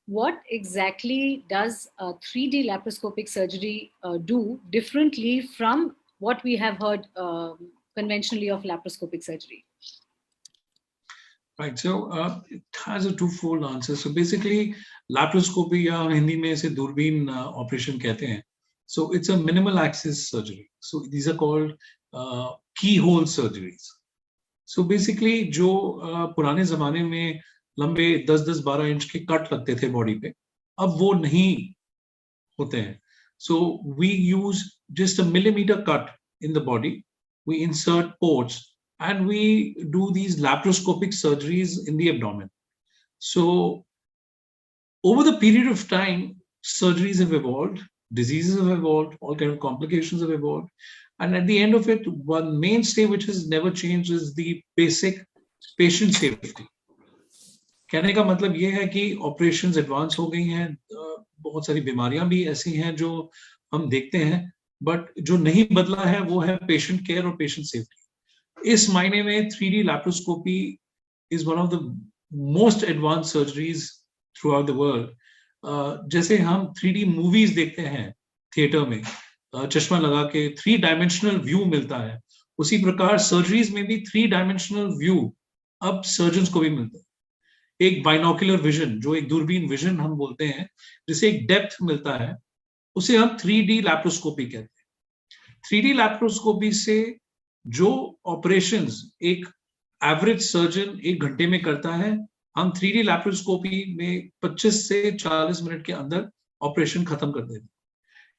what exactly does 3D laparoscopic surgery do differently from what we have heard conventionally of laparoscopic surgery? Right, so it has a twofold answer. So basically, laparoscopy या हिंदी में इसे दूरबीन operation कहते हैं. So it's a minimal access surgery. So these are called keyhole surgeries. So basically, जो पुराने जमाने में लंबे 10-12 इंच के कट लगते थे बॉडी पे, अब वो नहीं होते हैं. So we use just a millimeter cut in the body. We insert ports and we do these laparoscopic surgeries in the abdomen. So over the period of time, surgeries have evolved, diseases have evolved, all kind of complications have evolved. And at the end of it, one mainstay which has never changed is the basic patient safety. कहने का मतलब ये है कि operations advance हो गई हैं, बहुत सारी बीमारियां भी ऐसी हैं जो हम देखते हैं, बट जो नहीं बदला है वो है पेशेंट केयर और पेशेंट सेफ्टी. इस मायने में 3D laparoscopy is one of the most advance surgeries through out the world. जैसे हम 3D मूवीज देखते हैं थिएटर में, चश्मा लगा के 3 डायमेंशनल व्यू मिलता है, उसी प्रकार सर्जरीज में भी 3 डायमेंशनल व्यू अब सर्जन्स को भी मिलता है. एक बाइनोकुलर विजन, जो एक दूरबीन विजन हम बोलते हैं, जिसे एक डेप्थ मिलता है, उसे हम 3D लैप्रोस्कोपी कहते हैं. 3D लैप्रोस्कोपी से जो ऑपरेशंस एक एवरेज सर्जन 1 घंटे में करता है, हम 3D लैप्रोस्कोपी में 25 से 40 मिनट के अंदर ऑपरेशन खत्म कर देते हैं.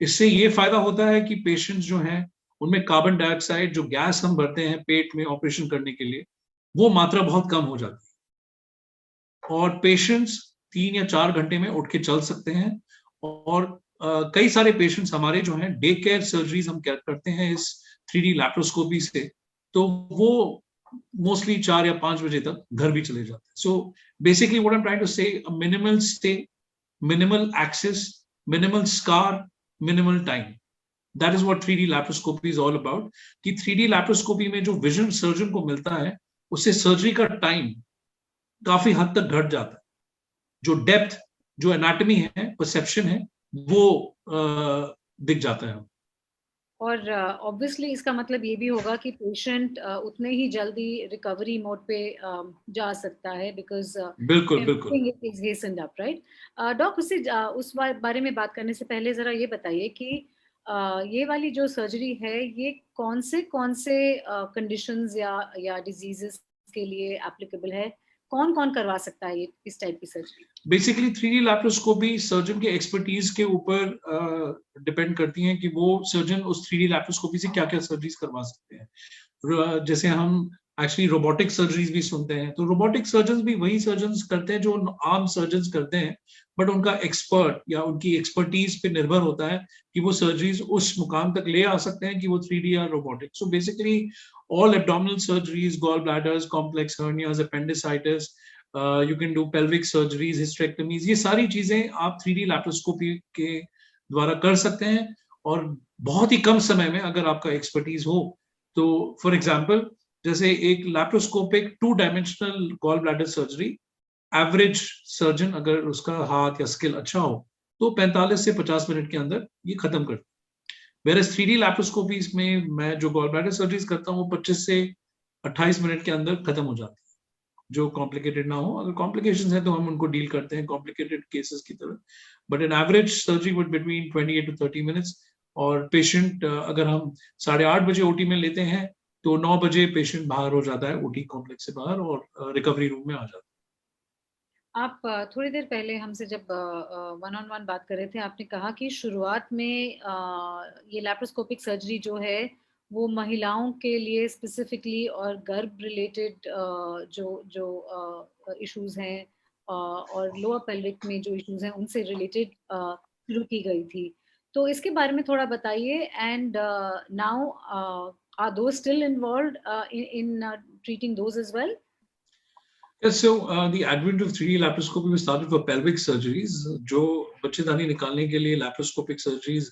इससे ये फायदा होता है कि पेशेंट्स जो हैं उनमें कार्बन डाइऑक्साइड, जो गैस हम भरते हैं पेट में ऑपरेशन करने के लिए, वो मात्रा बहुत कम हो जाती है और पेशेंट्स 3 या 4 घंटे में उठ के चल सकते हैं. और कई सारे पेशेंट्स हमारे जो हैं डे केयर सर्जरीज हम करते हैं इस 3D लैप्रोस्कोपी से, तो वो मोस्टली 4 या 5 बजे तक घर भी चले जाते हैं. So basically what I am trying to say, minimal stay, minimal access, minimal scar, minimal time. That is what 3D laparoscopy is all about. कि 3D लैप्रोस्कोपी में जो विजन सर्जन को मिलता है, उससे सर्जरी का टाइम काफी हद तक घट जाता है. जो डेप्थ, जो एनाटॉमी है, परसेप्शन है, वो दिख जाता है. और ऑब्वियसली इसका मतलब ये भी होगा कि पेशेंट उतने ही जल्दी रिकवरी मोड पे जा सकता है, बिकॉज बिल्कुल बिल्कुल इज हेस्टेंड अप, राइट? डॉक, उस बारे में बात करने से पहले जरा ये बताइए कि ये वाली जो सर्जरी है, ये कौन से कंडीशंस या डिजीजेस के लिए एप्लीकेबल है? कौन कौन करवा सकता है ये इस टाइप की surgery? Basically 3D laparoscopy surgeon के एक्सपर्टीज के ऊपर डिपेंड करती हैं कि वो सर्जन उस 3D लैप्रोस्कोपी से क्या क्या सर्जरीज करवा सकते हैं. जैसे हम एक्चुअली रोबोटिक सर्जरीज भी सुनते हैं, तो रोबोटिक सर्जन भी वही सर्जन करते हैं जो आम सर्जन करते हैं, बट उनका एक्सपर्ट या उनकी एक्सपर्टीज पे निर्भर होता है कि वो सर्जरीज उस मुकाम तक ले आ सकते हैं कि वो 3D या robotic. So basically all abdominal surgeries, gallbladders, complex hernias, appendicitis, you can do pelvic surgeries, hysterectomies, ये सारी चीजें आप 3D लैप्रोस्कोपी के द्वारा कर सकते हैं. और बहुत ही कम समय में अगर आपका एक्सपर्टीज हो, तो फॉर एग्जांपल जैसे एक laparoscopic 2 dimensional gall bladder surgery, average surgeon अगर उसका हाथ या स्किल अच्छा हो, तो 45 से 50 मिनट के अंदर ये खत्म कर. Whereas 3D लैप्रोस्कोपीज में मैं जो गॉल ब्लैडर सर्जरीज करता हूँ, वो 25 से 28 मिनट के अंदर खत्म हो जाती है, जो कॉम्प्लिकेटेड ना हो. अगर कॉम्प्लिकेशंस है तो हम उनको डील करते हैं कॉम्प्लिकेटेड केसेस की तरह, but an average surgery would between 28 to 30 minutes. और पेशेंट अगर हम 8:30 बजे ओटी में लेते हैं, तो 9 बजे पेशेंट बाहर हो जाता है ओटी कॉम्प्लेक्स से बाहर और रिकवरी रूम में आ जाता है. आप थोड़ी देर पहले हमसे जब 1-on-1 बात कर रहे थे, आपने कहा कि शुरुआत में ये लैप्रोस्कोपिक सर्जरी जो है वो महिलाओं के लिए स्पेसिफिकली और गर्भ रिलेटेड जो इश्यूज हैं और लोअर पेल्विक में जो इश्यूज हैं उनसे रिलेटेड शुरू की गई थी. तो इसके बारे में थोड़ा बताइए. And now are those still involved in treating those as well? Yes, so the advent of 3D laparoscopy was started for pelvic surgeries. जो बच्चेदानी निकालने के लिए laparoscopic surgeries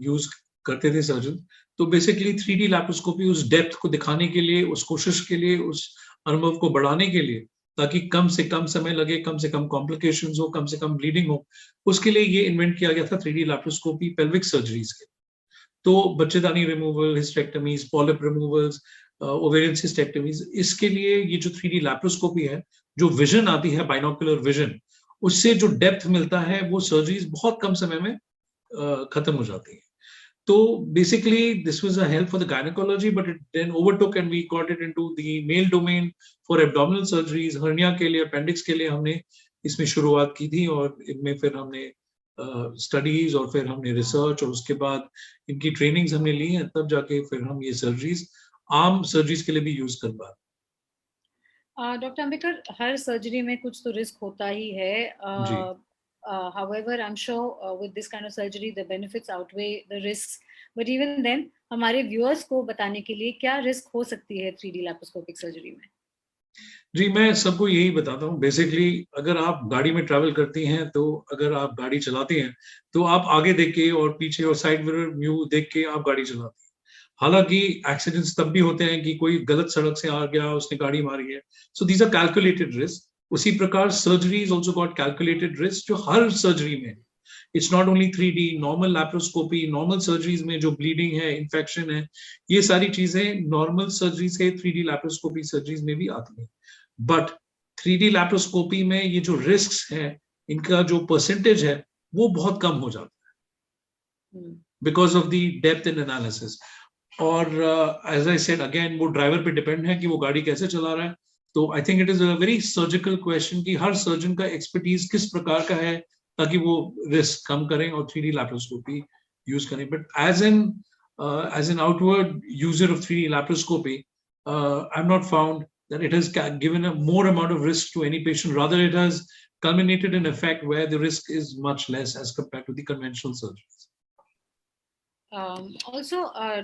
यूज करते थे सर्जन. तो बेसिकली 3D laparoscopy उस डेप्थ को दिखाने के लिए, उस कोशिश के लिए, उस अनुभव को बढ़ाने के लिए ताकि कम से कम समय लगे, कम से कम कॉम्प्लिकेशंस हो, कम से कम ब्लीडिंग हो। उसके लिए ये इन्वेंट किया गया था 3D लैप्रोस्कोपी पेल्विक सर्जरीज के। तो बच्चेदानी removal, hysterectomies, polyp removals, ovarian सिस्टेक्टमीज, इसके लिए ये जो 3D लैप्रोस्कोपी है, जो विजन आती है, बाइनोकुलर विजन, उससे जो डेप्थ मिलता है, वो सर्जरीज बहुत कम समय में खत्म हो जाती है। So basically, this was a help for the gynecology, but it then overtook and we got it into the male domain for abdominal surgeries, hernia के लिए, appendix के लिए हमने इसमें शुरुआत की थी, और इनमें फिर हमने स्टडीज और फिर हमने रिसर्च और उसके बाद इनकी ट्रेनिंग्स हमने ली हैं, तब जाके फिर हम ये सर्जरीज आम सर्जरीज के लिए भी यूज कर पा रहे। डॉक्टर अंबेडकर, हर सर्जरी में कुछ तो रिस्क होता ही है। जी। However, I'm sure with this kind of surgery, the benefits outweigh the risks. But even then, हमारे viewers को बताने के लिए क्या रिस्क हो सकती है 3D laparoscopic सर्जरी में? जी, मैं सबको यही बताता हूँ। बेसिकली अगर आप गाड़ी में ट्रैवल करती हैं, तो अगर आप गाड़ी चलाती हैं, तो आप आगे देख के और पीछे और साइड मिरर व्यू देख के आप गाड़ी चलाती हैं। हालांकि एक्सीडेंट्स तब भी होते हैं कि कोई गलत सड़क से आ गया, उसने गाड़ी मारी है। So these are calculated risk. उसी प्रकार surgery is also got calculated risk, जो हर सर्जरी में। It's not only 3D, normal laparoscopy, normal surgeries में जो ब्लीडिंग है, इन्फेक्शन है, ये सारी चीजें नॉर्मल सर्जरी से 3D लैप्रोस्कोपी सर्जरीज में भी आती है। बट 3D लैप्रोस्कोपी में ये जो रिस्क है, इनका जो परसेंटेज है, वो बहुत कम हो जाता है because of the depth in analysis. और एज आई सेड अगेन, वो ड्राइवर पे डिपेंड है कि वो गाड़ी कैसे चला रहा है। तो I think it is a very surgical question कि हर सर्जन का एक्सपर्टीज किस प्रकार का है, ताकि वो रिस्क कम करें और 3D लैप्रोस्कोपी यूज करें। But as an outward user of 3D laparoscopy, I am not found that it has given a more amount of risk to any patient. Rather, it has culminated in effect where the risk is much less as compared to the conventional surgeries. Also,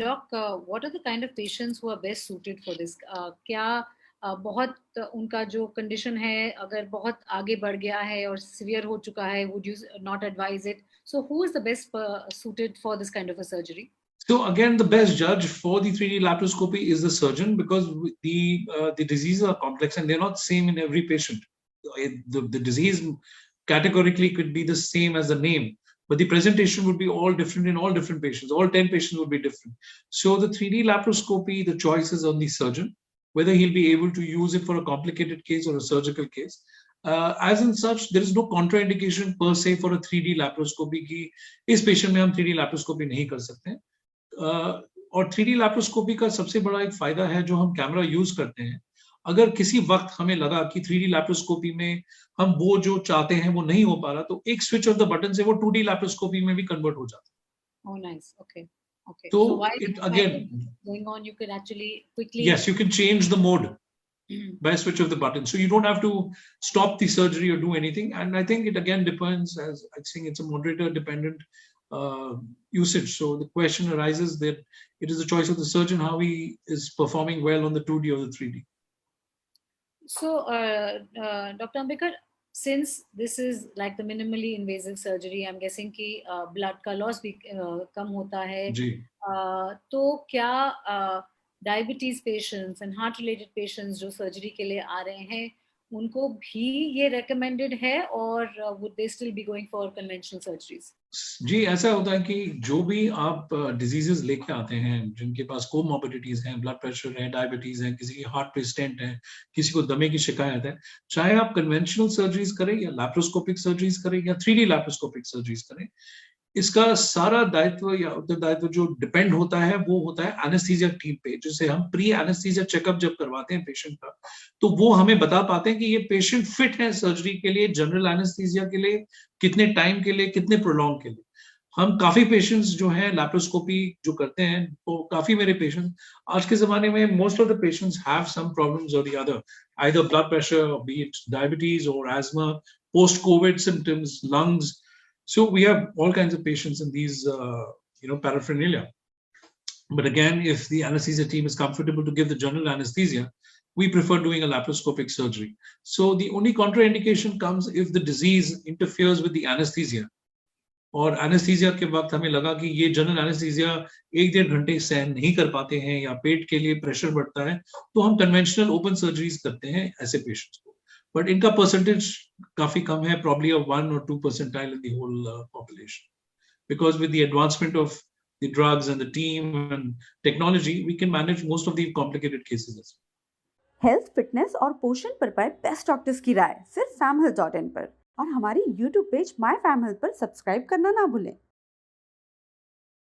Doc, what are the kind of patients who are best suited for this? क्या बहुत उनका जो condition है, अगर बहुत आगे बढ़ गया है और severe हो चुका है, would you not advise it? So, who is the best suited for this kind of a surgery? So again, the best judge for the 3D laparoscopy is the surgeon, because the diseases are complex and they're not same in every patient. The disease categorically could be the same as the name, but the presentation would be all different in all different patients. All 10 patients would be different. So the 3D laparoscopy, the choice is on the surgeon, whether he'll be able to use it for a complicated case or a surgical case. As in such, there is no contraindication per se for a 3D laparoscopy कि इस patient में हम 3D laparoscopy नहीं कर सकते हैं। और 3D laparoscopy का सबसे बड़ा एक फायदा है, जो हम कैमरा यूज करते हैं, अगर किसी वक्त हमें लगा कि 3D लैप्रोस्कोपी में हम वो जो चाहते हैं वो नहीं हो पा रहा, तो एक स्विच ऑफ द बटन से वो 2D लैप्रोस्कोपी में भी कन्वर्ट हो जाता है। Oh, nice. Okay. Okay. So while it again going on, you can actually quickly. Yes, you can change the mode by a switch of the button, so you don't have to stop the surgery or do anything. And I think it again depends, as I think it's a moderator dependent usage. So the question arises that it is the choice of the surgeon how he is performing well on the 2D or the 3D. So, Dr. Ambekar, since this is like the minimally invasive surgery, I'm guessing कि blood का loss भी कम होता है। जी। तो क्या diabetes patients and heart related patients जो surgery के लिए आ रहे हैं, उनको भी ये recommended है, और would they still be going for conventional surgeries? जी, ऐसा होता है कि जो भी आप डिजीजेस लेके आते हैं, जिनके पास कोमॉर्बिडिटीज हैं, ब्लड प्रेशर है, डायबिटीज है, किसी की हार्ट पे स्टेंट है, किसी को दमे की शिकायत है, चाहे आप कन्वेंशनल सर्जरीज करें या लैप्रोस्कोपिक सर्जरीज करें या 3D लैप्रोस्कोपिक सर्जरीज करें, इसका सारा दायित्व या उत्तरदायित्व जो डिपेंड होता है, वो होता है एनेस्थीसिया टीम पे, जिसे हम प्री एनेस्थीसिया चेकअप जब करवाते हैं पेशेंट का, तो वो हमें बता पाते हैं कि ये पेशेंट फिट है सर्जरी के लिए, जनरल एनेस्थीसिया के लिए, कितने टाइम के लिए, कितने प्रोलॉन्ग के लिए। हम काफी पेशेंट्स जो हैं लैप्रोस्कोपी जो करते हैं, तो काफी मेरे पेशेंट्स आज के जमाने में, most of the patients have some problems और the other, either blood pressure, be it diabetes और asthma, post covid symptoms, lungs. So we have all kinds of patients in these paraphernalia. But again, if the anesthesia team is comfortable to give the general anesthesia, we prefer doing a laparoscopic surgery. So the only contraindication comes if the disease interferes with the anesthesia. और anaesthesia के वक्त हमें लगा कि ये general anaesthesia 1-1.5 घंटे सहन नहीं कर पाते हैं या पेट के लिए प्रेशर बढ़ता है, तो हम कन्वेंशनल ओपन सर्जरीज करते हैं ऐसे पेशेंट्स को। बट इनका परसेंटेज काफी कम है, probably 1 or 2 percentile in the whole population, because with the advancement of the drugs and the team and technology, we can manage most of the complicated cases as well. Health, fitness और पोषण पर पाए best doctors की राय सिर्फ famhealth.in पर, और हमारी YouTube page my fam health पर सब्सक्राइब करना ना भूलें।